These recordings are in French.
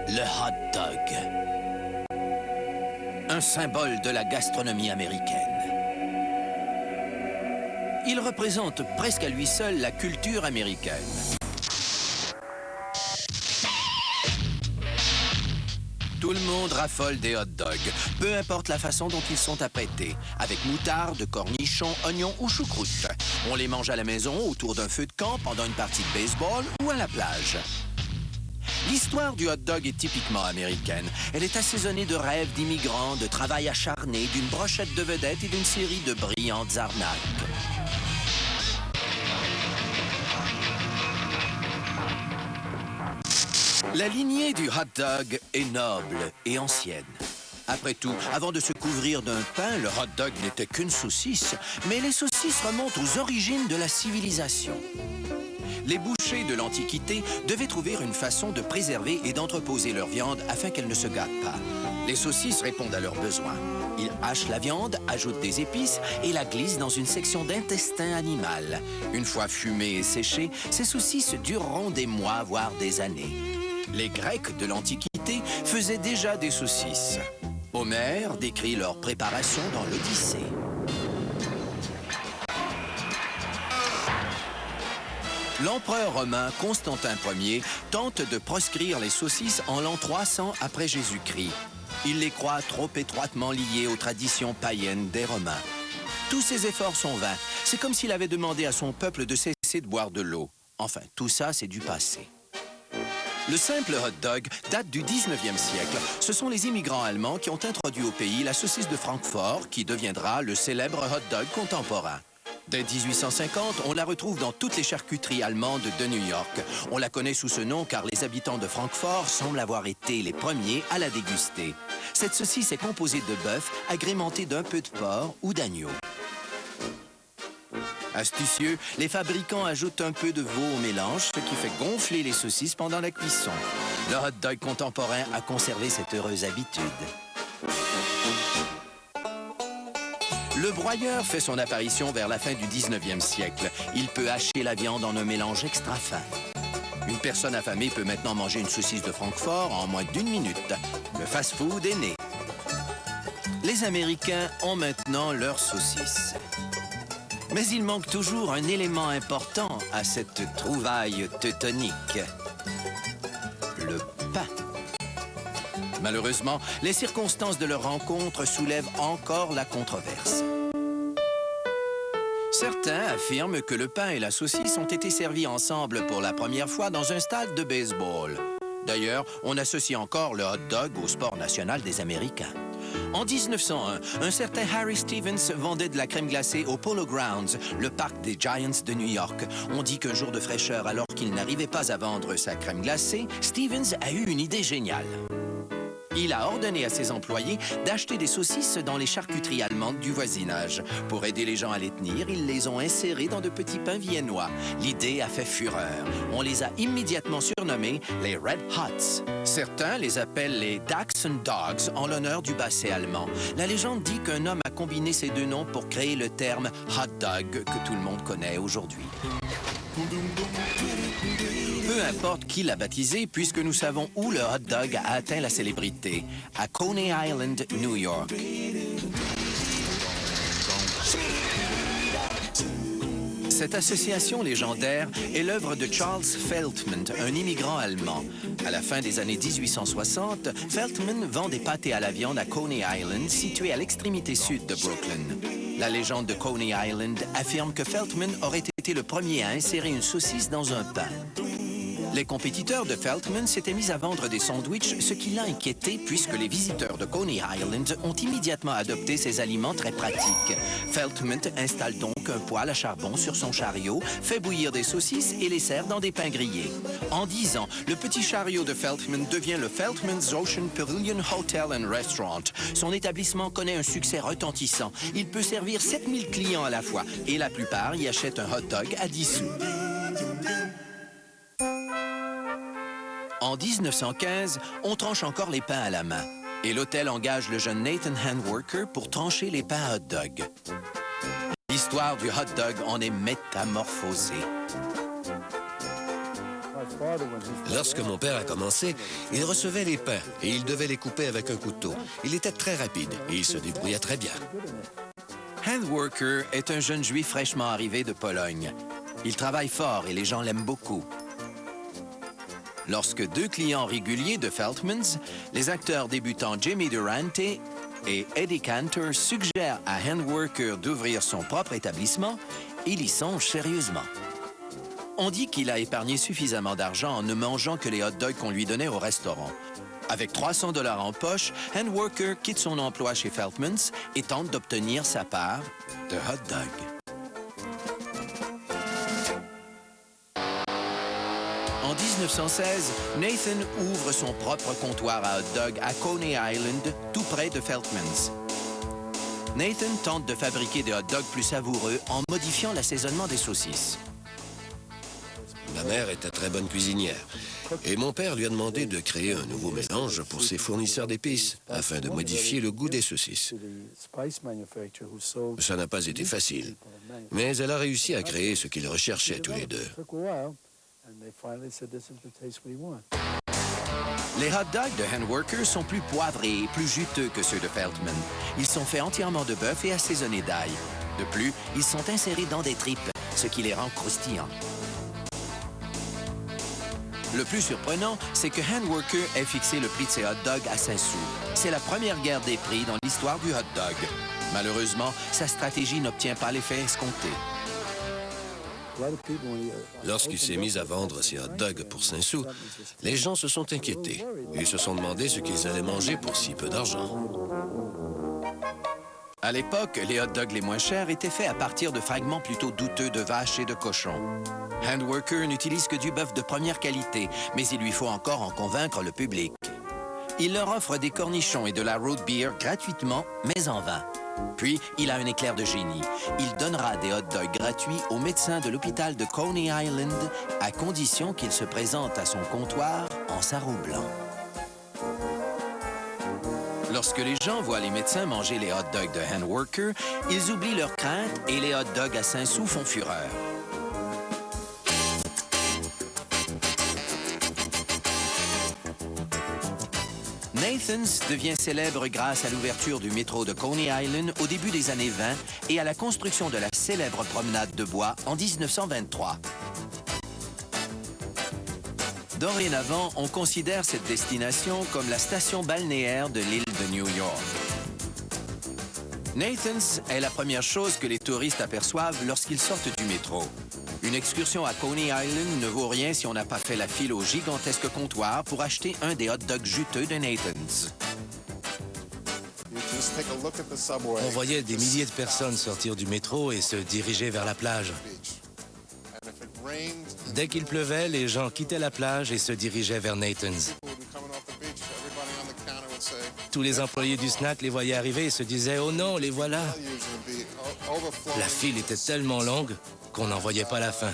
Le hot dog. Un symbole de la gastronomie américaine. Il représente presque à lui seul la culture américaine. Tout le monde raffole des hot dogs, peu importe la façon dont ils sont apprêtés, avec moutarde, cornichons, oignons ou choucroute. On les mange à la maison, autour d'un feu de camp, pendant une partie de baseball ou à la plage. L'histoire du hot dog est typiquement américaine. Elle est assaisonnée de rêves d'immigrants, de travail acharné, d'une brochette de vedettes et d'une série de brillantes arnaques. La lignée du hot dog est noble et ancienne. Après tout, avant de se couvrir d'un pain, le hot dog n'était qu'une saucisse, mais les saucisses remontent aux origines de la civilisation. Les bouchers de l'Antiquité devaient trouver une façon de préserver et d'entreposer leur viande afin qu'elle ne se gâte pas. Les saucisses répondent à leurs besoins. Ils hachent la viande, ajoutent des épices et la glissent dans une section d'intestin animal. Une fois fumées et séchées, ces saucisses dureront des mois, voire des années. Les Grecs de l'Antiquité faisaient déjà des saucisses. Homère décrit leur préparation dans l'Odyssée. L'empereur romain Constantin Ier tente de proscrire les saucisses en l'an 300 après Jésus-Christ. Il les croit trop étroitement liées aux traditions païennes des Romains. Tous ses efforts sont vains. C'est comme s'il avait demandé à son peuple de cesser de boire de l'eau. Enfin, tout ça, c'est du passé. Le simple hot dog date du 19e siècle. Ce sont les immigrants allemands qui ont introduit au pays la saucisse de Francfort, qui deviendra le célèbre hot dog contemporain. Dès 1850, on la retrouve dans toutes les charcuteries allemandes de New York. On la connaît sous ce nom car les habitants de Francfort semblent avoir été les premiers à la déguster. Cette saucisse est composée de bœuf, agrémentée d'un peu de porc ou d'agneau. Astucieux, les fabricants ajoutent un peu de veau au mélange, ce qui fait gonfler les saucisses pendant la cuisson. Le hot dog contemporain a conservé cette heureuse habitude. Le broyeur fait son apparition vers la fin du 19e siècle. Il peut hacher la viande en un mélange extra fin. Une personne affamée peut maintenant manger une saucisse de Francfort en moins d'1 minute. Le fast-food est né. Les Américains ont maintenant leur saucisse. Mais il manque toujours un élément important à cette trouvaille teutonique. Le pain. Malheureusement, les circonstances de leur rencontre soulèvent encore la controverse. Certains affirment que le pain et la saucisse ont été servis ensemble pour la première fois dans un stade de baseball. D'ailleurs, on associe encore le hot dog au sport national des Américains. En 1901, un certain Harry Stevens vendait de la crème glacée au Polo Grounds, le parc des Giants de New York. On dit qu'un jour de fraîcheur, alors qu'il n'arrivait pas à vendre sa crème glacée, Stevens a eu une idée géniale. Il a ordonné à ses employés d'acheter des saucisses dans les charcuteries allemandes du voisinage. Pour aider les gens à les tenir, ils les ont insérées dans de petits pains viennois. L'idée a fait fureur. On les a immédiatement surnommés les Red Hots. Certains les appellent les Dachshund Dogs en l'honneur du basset allemand. La légende dit qu'un homme a combiné ces deux noms pour créer le terme hot dog que tout le monde connaît aujourd'hui. Peu importe qui l'a baptisé, puisque nous savons où le hot dog a atteint la célébrité, à Coney Island, New York. Cette association légendaire est l'œuvre de Charles Veltman, un immigrant allemand. À la fin des années 1860, Veltman vend des pâtés à la viande à Coney Island, situé à l'extrémité sud de Brooklyn. La légende de Coney Island affirme que Veltman aurait été le premier à insérer une saucisse dans un pain. Les compétiteurs de Veltman s'étaient mis à vendre des sandwichs, ce qui l'a inquiété puisque les visiteurs de Coney Island ont immédiatement adopté ces aliments très pratiques. Veltman installe donc un poêle à charbon sur son chariot, fait bouillir des saucisses et les sert dans des pains grillés. En 10 ans, le petit chariot de Veltman devient le Veltman's Ocean Pavilion Hotel and Restaurant. Son établissement connaît un succès retentissant. Il peut servir 7000 clients à la fois et la plupart y achètent un hot dog à 10 sous. En 1915, on tranche encore les pains à la main. Et l'hôtel engage le jeune Nathan Handworker pour trancher les pains hot dog. L'histoire du hot dog en est métamorphosée. Lorsque mon père a commencé, il recevait les pains et il devait les couper avec un couteau. Il était très rapide et il se débrouillait très bien. Handworker est un jeune juif fraîchement arrivé de Pologne. Il travaille fort et les gens l'aiment beaucoup. Lorsque deux clients réguliers de Feltmans, les acteurs débutants Jimmy Durante et Eddie Cantor, suggèrent à Handworker d'ouvrir son propre établissement, il y songe sérieusement. On dit qu'il a épargné suffisamment d'argent en ne mangeant que les hot dogs qu'on lui donnait au restaurant. Avec 300 $ en poche, Handworker quitte son emploi chez Feltmans et tente d'obtenir sa part de hot dog. En 1916, Nathan ouvre son propre comptoir à hot dog à Coney Island, tout près de Feltmans. Nathan tente de fabriquer des hot dogs plus savoureux en modifiant l'assaisonnement des saucisses. Ma mère était très bonne cuisinière et mon père lui a demandé de créer un nouveau mélange pour ses fournisseurs d'épices afin de modifier le goût des saucisses. Ça n'a pas été facile, mais elle a réussi à créer ce qu'ils recherchaient tous les deux. Les hot dogs de Handworker sont plus poivrés et plus juteux que ceux de Feltman. Ils sont faits entièrement de bœuf et assaisonnés d'ail. De plus, ils sont insérés dans des tripes, ce qui les rend croustillants. Le plus surprenant, c'est que Handworker ait fixé le prix de ses hot dogs à 5 sous. C'est la première guerre des prix dans l'histoire du hot dog. Malheureusement, sa stratégie n'obtient pas l'effet escompté. Lorsqu'il s'est mis à vendre ses hot dogs pour 5 sous, les gens se sont inquiétés et se sont demandé ce qu'ils allaient manger pour si peu d'argent. À l'époque, les hot dogs les moins chers étaient faits à partir de fragments plutôt douteux de vaches et de cochons. Handworker n'utilise que du bœuf de première qualité, mais il lui faut encore en convaincre le public. Il leur offre des cornichons et de la root beer gratuitement, mais en vain. Puis, il a un éclair de génie. Il donnera des hot dogs gratuits aux médecins de l'hôpital de Coney Island, à condition qu'ils se présentent à son comptoir en sarrau blanc. Lorsque les gens voient les médecins manger les hot dogs de Handworker, ils oublient leurs craintes et les hot dogs à 5 sous font fureur. Nathan's devient célèbre grâce à l'ouverture du métro de Coney Island au début des années 20 et à la construction de la célèbre promenade de bois en 1923. Dorénavant, on considère cette destination comme la station balnéaire de l'île de New York. Nathan's est la première chose que les touristes aperçoivent lorsqu'ils sortent du métro. Une excursion à Coney Island ne vaut rien si on n'a pas fait la file au gigantesque comptoir pour acheter un des hot dogs juteux de Nathan's. On voyait des milliers de personnes sortir du métro et se diriger vers la plage. Dès qu'il pleuvait, les gens quittaient la plage et se dirigeaient vers Nathan's. Tous les employés du snack les voyaient arriver et se disaient « Oh non, les voilà !» La file était tellement longue qu'on n'en voyait pas la fin.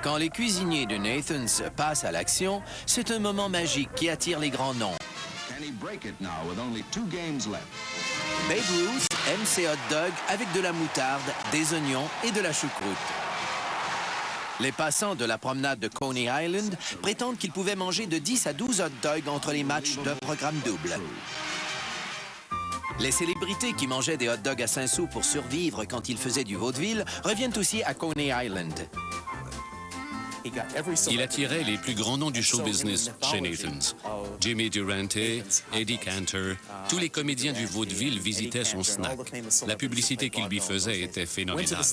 Quand les cuisiniers de Nathan's passent à l'action, c'est un moment magique qui attire les grands noms. Babe Ruth aime ses hot dogs avec de la moutarde, des oignons et de la choucroute. Les passants de la promenade de Coney Island prétendent qu'ils pouvaient manger de 10 à 12 hot dogs entre les matchs d'un programme double. Les célébrités qui mangeaient des hot dogs à 5 sous pour survivre quand ils faisaient du vaudeville reviennent aussi à Coney Island. Il attirait les plus grands noms du show business chez Nathan's. Jimmy Durante, Eddie Cantor, tous les comédiens du vaudeville visitaient son snack. La publicité qu'il lui faisait était phénoménale.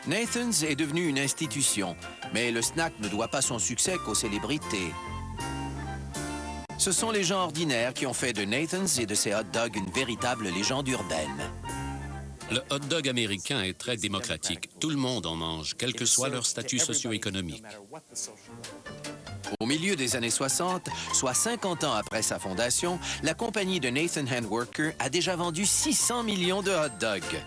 Nathan's est devenu une institution, mais le snack ne doit pas son succès qu'aux célébrités. Ce sont les gens ordinaires qui ont fait de Nathan's et de ses hot dogs une véritable légende urbaine. Le hot dog américain est très démocratique. Tout le monde en mange, quel que soit leur statut socio-économique. Au milieu des années 60, soit 50 ans après sa fondation, la compagnie de Nathan Handworker a déjà vendu 600 millions de hot dogs.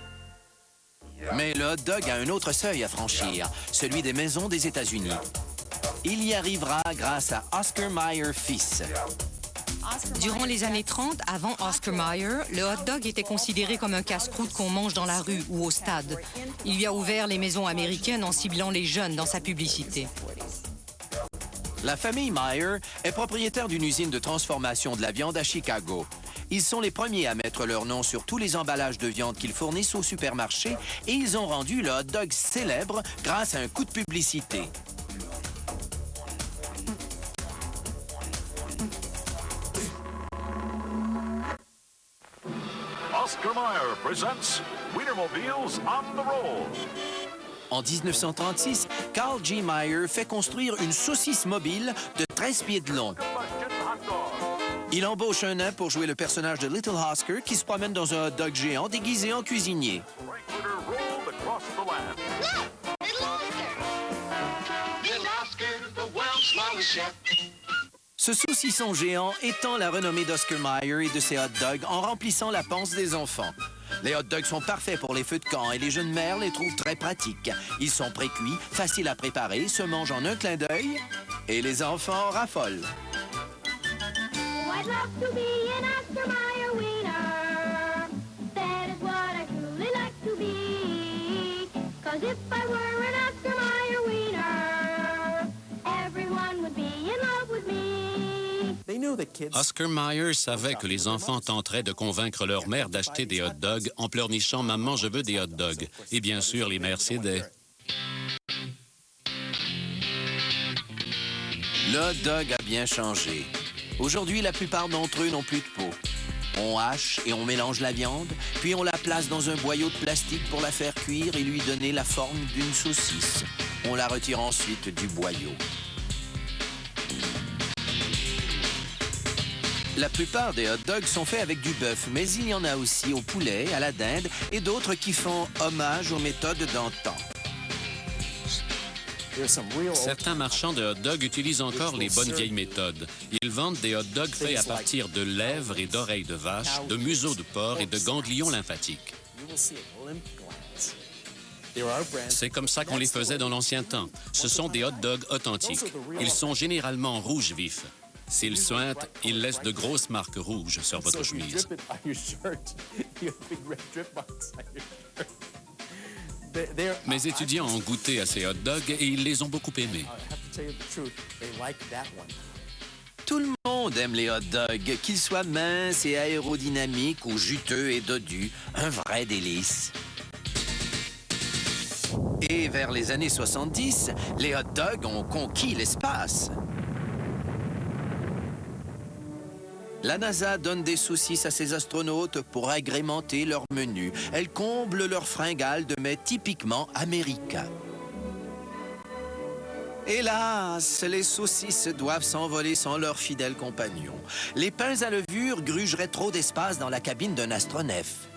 Mais le hot dog a un autre seuil à franchir, celui des maisons des États-Unis. Il y arrivera grâce à Oscar Mayer fils. Durant les années 30, avant Oscar Mayer, le hot dog était considéré comme un casse-croûte qu'on mange dans la rue ou au stade. Il lui a ouvert les maisons américaines en ciblant les jeunes dans sa publicité. La famille Meyer est propriétaire d'une usine de transformation de la viande à Chicago. Ils sont les premiers à mettre leur nom sur tous les emballages de viande qu'ils fournissent au supermarché et ils ont rendu le hot dog célèbre grâce à un coup de publicité. Oscar Mayer presents Wienermobiles on the roll. En 1936, Carl G. Meyer fait construire une saucisse mobile de 13 pieds de long. Il embauche un nain pour jouer le personnage de Little Oscar qui se promène dans un hot dog géant déguisé en cuisinier. Ce saucisson géant étend la renommée d'Oscar Mayer et de ses hot dogs en remplissant la panse des enfants. Les hot dogs sont parfaits pour les feux de camp et les jeunes mères les trouvent très pratiques. Ils sont précuits, faciles à préparer, se mangent en un clin d'œil et les enfants raffolent. I'd love to be an Oscar Mayer wiener. That is what I truly like to be. 'Cause if I were an Oscar Mayer wiener, everyone would be in love with me. Oscar Mayer savait que les enfants tenteraient de convaincre leur mère d'acheter des hot dogs en pleurnichant « Maman, je veux des hot dogs ». Et bien sûr, les mères cédaient. Le hot dog a bien changé. Aujourd'hui, la plupart d'entre eux n'ont plus de peau. On hache et on mélange la viande, puis on la place dans un boyau de plastique pour la faire cuire et lui donner la forme d'une saucisse. On la retire ensuite du boyau. La plupart des hot dogs sont faits avec du bœuf, mais il y en a aussi au poulet, à la dinde et d'autres qui font hommage aux méthodes d'antan. Certains marchands de hot dogs utilisent encore les bonnes vieilles méthodes. Ils vendent des hot dogs faits à partir de lèvres et d'oreilles de vache, de museaux de porc et de ganglions lymphatiques. C'est comme ça qu'on les faisait dans l'ancien temps. Ce sont des hot dogs authentiques. Ils sont généralement rouges vifs. S'ils suintent, ils laissent de grosses marques rouges sur votre chemise. Mes étudiants ont goûté à ces hot dogs et ils les ont beaucoup aimés. Tout le monde aime les hot dogs, qu'ils soient minces et aérodynamiques ou juteux et dodus. Un vrai délice. Et vers les années 70, les hot dogs ont conquis l'espace. La NASA donne des saucisses à ses astronautes pour agrémenter leur menu. Elle comble leur fringale de mets typiquement américains. Hélas, les saucisses doivent s'envoler sans leurs fidèles compagnons. Les pains à levure grugeraient trop d'espace dans la cabine d'un astronef.